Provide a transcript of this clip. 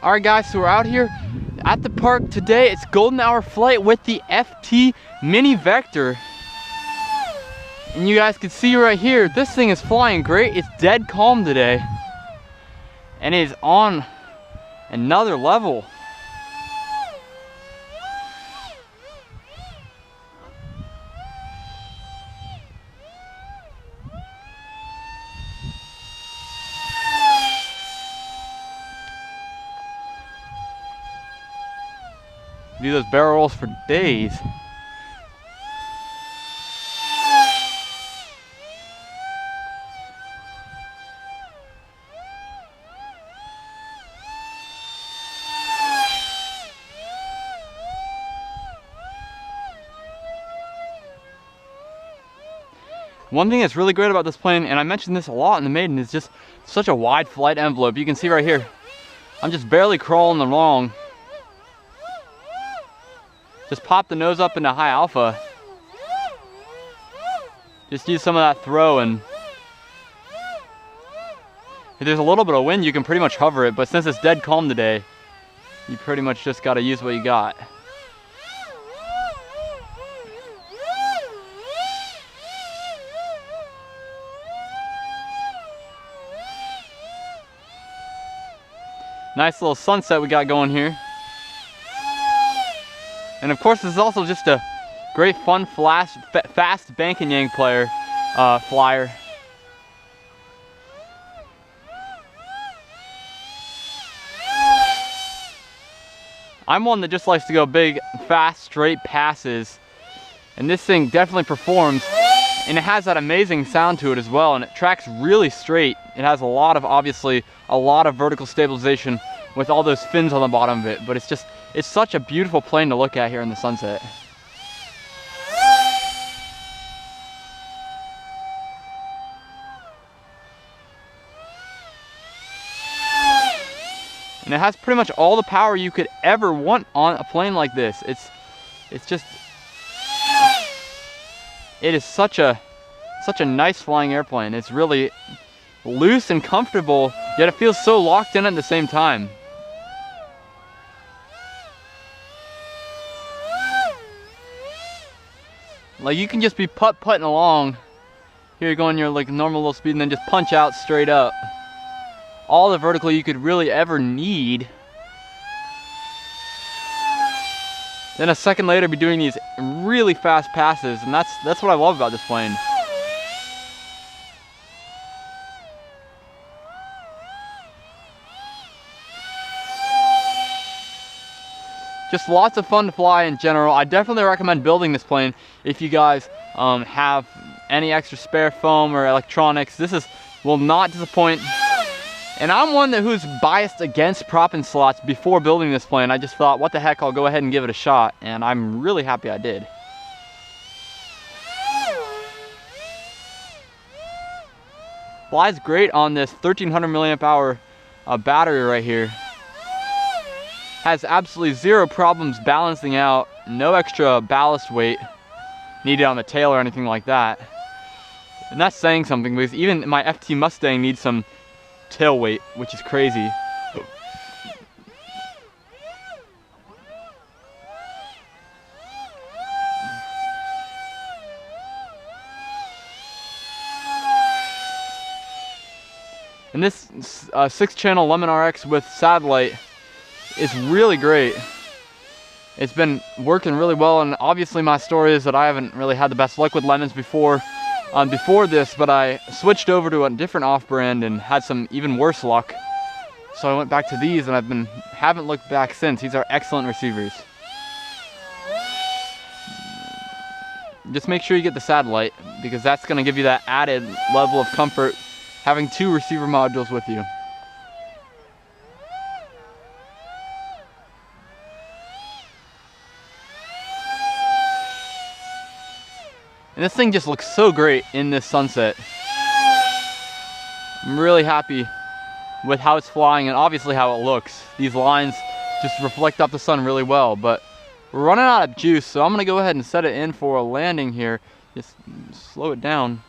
Alright guys, so we're out here at the park today. It's golden hour flight with the FT Mini Vector. And you guys can see right here, this thing is flying great. It's dead calm today. And it is on another level. Do those barrel rolls for days. One thing that's really great about this plane, and I mentioned this a lot in the Maiden, is just such a wide flight envelope. You can see right here, I'm just barely crawling along. Just pop the nose up into high alpha. Just use some of that throw, and if there's a little bit of wind, you can pretty much hover it, but since it's dead calm today, you pretty much just gotta use what you got. Nice little sunset we got going here. And of course, this is also just a great fun fast bank and yank flyer. I'm one that just likes to go big, fast, straight passes. And this thing definitely performs. And it has that amazing sound to it as well. And it tracks really straight. It has a lot of, obviously, a lot of vertical stabilization with all those fins on the bottom of it. But it's such a beautiful plane to look at here in the sunset. And it has pretty much all the power you could ever want on a plane like this. It is such a nice flying airplane. It's really loose and comfortable, yet it feels so locked in at the same time. Like, you can just be putt-putting along. Here you're going your like normal little speed and then just punch out straight up. All the vertical you could really ever need. Then a second later be doing these really fast passes, and that's what I love about this plane. Just lots of fun to fly in general. I definitely recommend building this plane if you guys have any extra spare foam or electronics. This will not disappoint. And I'm one who's biased against prop and slots before building this plane. I just thought, what the heck, I'll go ahead and give it a shot. And I'm really happy I did. Flies great on this 1300 milliamp hour battery right here. Has absolutely zero problems balancing out. No extra ballast weight needed on the tail or anything like that. And that's saying something, because even my FT Mustang needs some tail weight, which is crazy. And this 6-channel Lemon RX with satellite is really great. It's been working really well, and obviously my story is that I haven't really had the best luck with lemons before this, but I switched over to a different off-brand and had some even worse luck. So I went back to these, and haven't looked back since. These are excellent receivers. Just make sure you get the satellite, because that's going to give you that added level of comfort having 2 receiver modules with you. And this thing just looks so great in this sunset. I'm really happy with how it's flying and obviously how it looks. These lines just reflect off the sun really well, but we're running out of juice, so I'm gonna go ahead and set it in for a landing here. Just slow it down.